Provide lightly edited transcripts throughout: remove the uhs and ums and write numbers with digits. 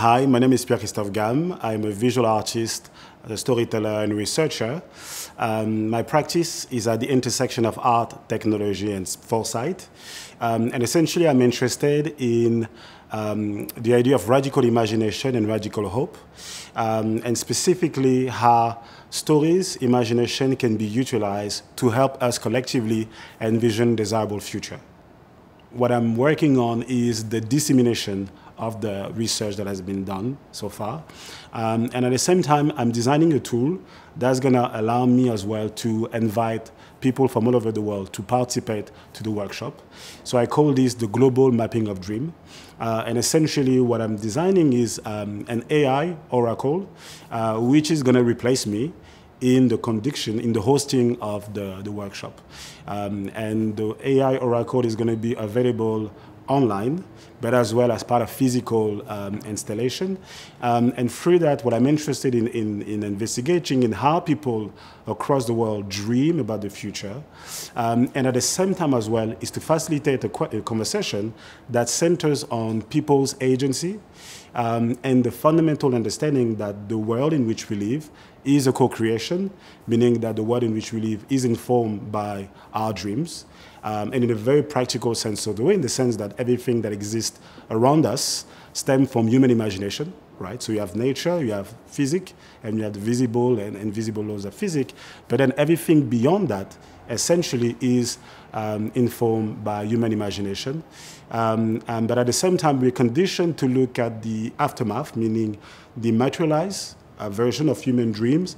Hi, my name is Pierre-Christophe Gamme. I'm a visual artist, a storyteller, and researcher. My practice is at the intersection of art, technology, and foresight. And essentially, I'm interested in the idea of radical imagination and radical hope, and specifically how stories, imagination can be utilized to help us collectively envision desirable future. What I'm working on is the dissemination of the research that has been done so far. And at the same time, I'm designing a tool that's going to allow me as well to invite people from all over the world to participate to the workshop. So I call this the Global Mapping of Dream. And essentially what I'm designing is an AI oracle, which is going to replace me in the hosting of the workshop. And the AI oracle is going to be available online, but as well as part of physical installation. And through that, what I'm interested in investigating in how people across the world dream about the future. And at the same time as well, is to facilitate a conversation that centers on people's agency and the fundamental understanding that the world in which we live is a co-creation, meaning that the world in which we live is informed by our dreams. And in a very practical sense of the way, in the sense that everything that exists around us stems from human imagination, right? So you have nature, you have physics, and you have the visible and invisible laws of physics. But then everything beyond that essentially is informed by human imagination. But at the same time, we're conditioned to look at the aftermath, meaning the materialized version of human dreams,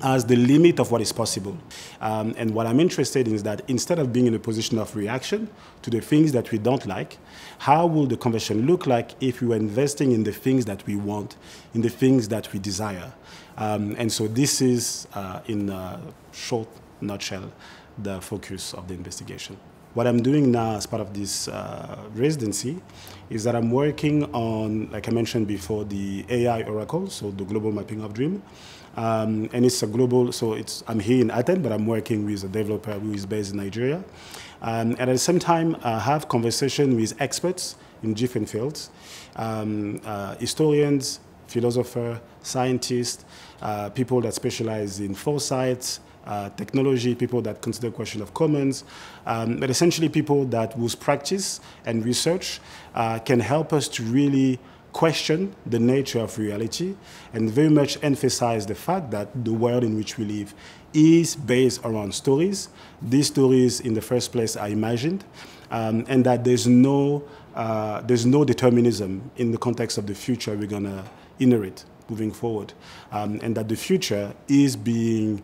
as the limit of what is possible. And what I'm interested in is that instead of being in a position of reaction to the things that we don't like, how will the conversation look like if we were investing in the things that we want, in the things that we desire? And so this is, in a short nutshell, the focus of the investigation. What I'm doing now as part of this residency is that I'm working on, like I mentioned before, the AI Oracle, so the Global Mapping of Dream. And it's a global, so I'm here in Athens, but I'm working with a developer who is based in Nigeria. And at the same time, I have conversation with experts in different fields, historians, philosophers, scientists, people that specialize in foresight, technology, people that consider question of commons, but essentially people that whose practice and research can help us to really question the nature of reality and very much emphasize the fact that the world in which we live is based around stories. These stories in the first place are imagined, and that there's no determinism in the context of the future we're going to inherit moving forward, and that the future is being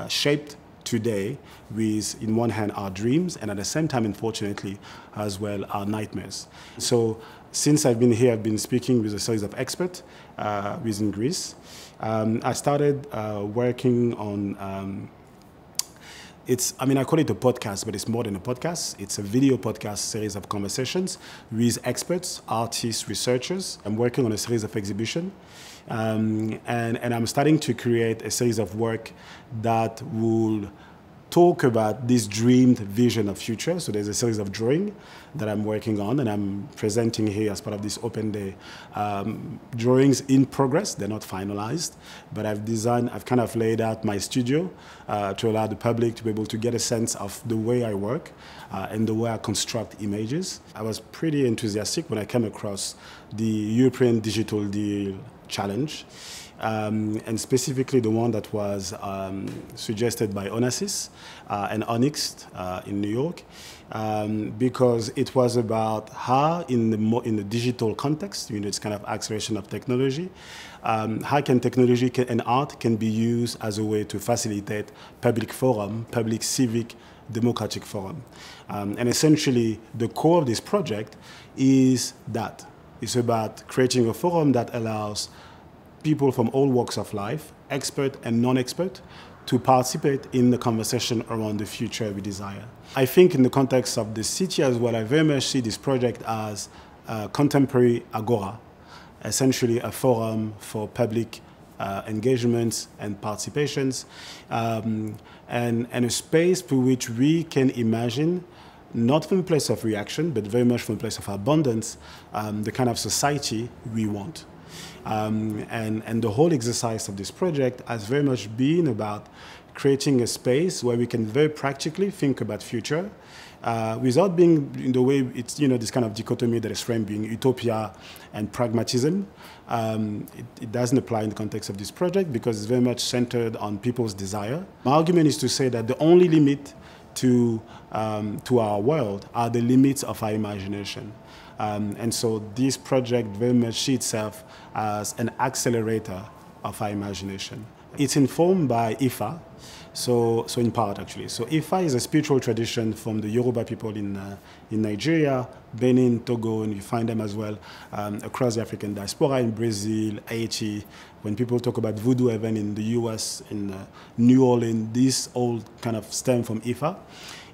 shaped today with, in one hand, our dreams, and at the same time, unfortunately, as well, our nightmares. So since I've been here, I've been speaking with a series of experts within Greece. I started working on, I call it a podcast, but it's more than a podcast. It's a video podcast series of conversations with experts, artists, researchers. I'm working on a series of exhibitions. And I'm starting to create a series of work that will talk about this dreamed vision of future. So there's a series of drawings that I'm working on, and I'm presenting here as part of this open day. Drawings in progress, they're not finalized, but I've kind of laid out my studio to allow the public to be able to get a sense of the way I work and the way I construct images. I was pretty enthusiastic when I came across the European Digital Deal Challenge, and specifically the one that was suggested by Onassis and Onyx in New York, because it was about how in the digital context, it's kind of acceleration of technology, how can technology and art can be used as a way to facilitate public forum, public civic democratic forum. And essentially the core of this project is that. It's about creating a forum that allows people from all walks of life, expert and non-expert, to participate in the conversation around the future we desire. I think in the context of the city as well, I very much see this project as a contemporary agora, essentially a forum for public engagements and participations, and a space through which we can imagine not from a place of reaction, but very much from a place of abundance, the kind of society we want. And the whole exercise of this project has very much been about creating a space where we can very practically think about future without being in the way it's, this kind of dichotomy that is framed being utopia and pragmatism. It doesn't apply in the context of this project because it's very much centered on people's desire. My argument is to say that the only limit to our world are the limits of our imagination. And so this project very much sees itself as an accelerator of our imagination. It's informed by Ifa, so in part actually. So Ifa is a spiritual tradition from the Yoruba people in Nigeria, Benin, Togo, and you find them as well across the African diaspora in Brazil, Haiti. When people talk about voodoo heaven in the US, in New Orleans, these all kind of stem from Ifa.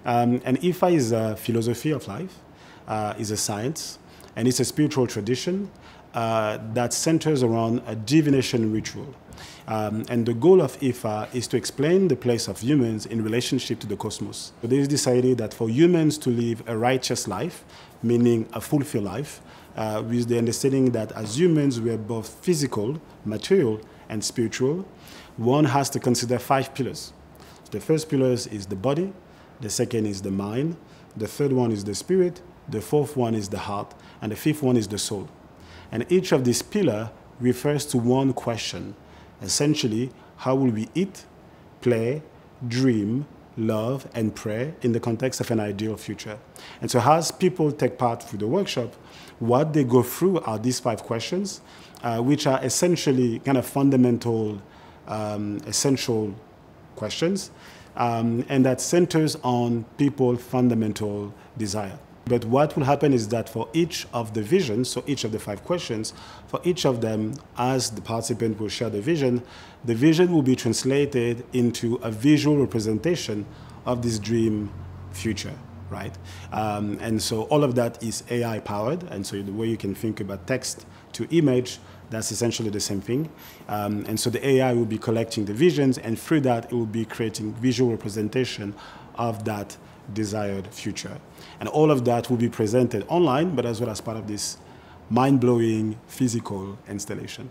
And Ifa is a philosophy of life, is a science, and it's a spiritual tradition that centers around a divination ritual. And the goal of Ifa is to explain the place of humans in relationship to the cosmos. So there is this idea that for humans to live a righteous life, meaning a fulfilled life, with the understanding that as humans we are both physical, material, and spiritual, one has to consider 5 pillars. The first pillar is the body, the second is the mind, the third one is the spirit, the fourth one is the heart, and the fifth one is the soul. And each of these pillars refers to one question. Essentially, how will we eat, play, dream, love, and pray in the context of an ideal future? And so as people take part through the workshop, what they go through are these 5 questions, which are essentially kind of fundamental, essential questions, and that centers on people's fundamental desire. But what will happen is that for each of the visions, so each of the 5 questions, for each of them, as the participant will share the vision will be translated into a visual representation of this dream future, right? And so all of that is AI powered, and so the way you can think about text to image, that's essentially the same thing. And so the AI will be collecting the visions, and through that it will be creating visual representation of that desired future. And all of that will be presented online, but as well as part of this mind-blowing physical installation.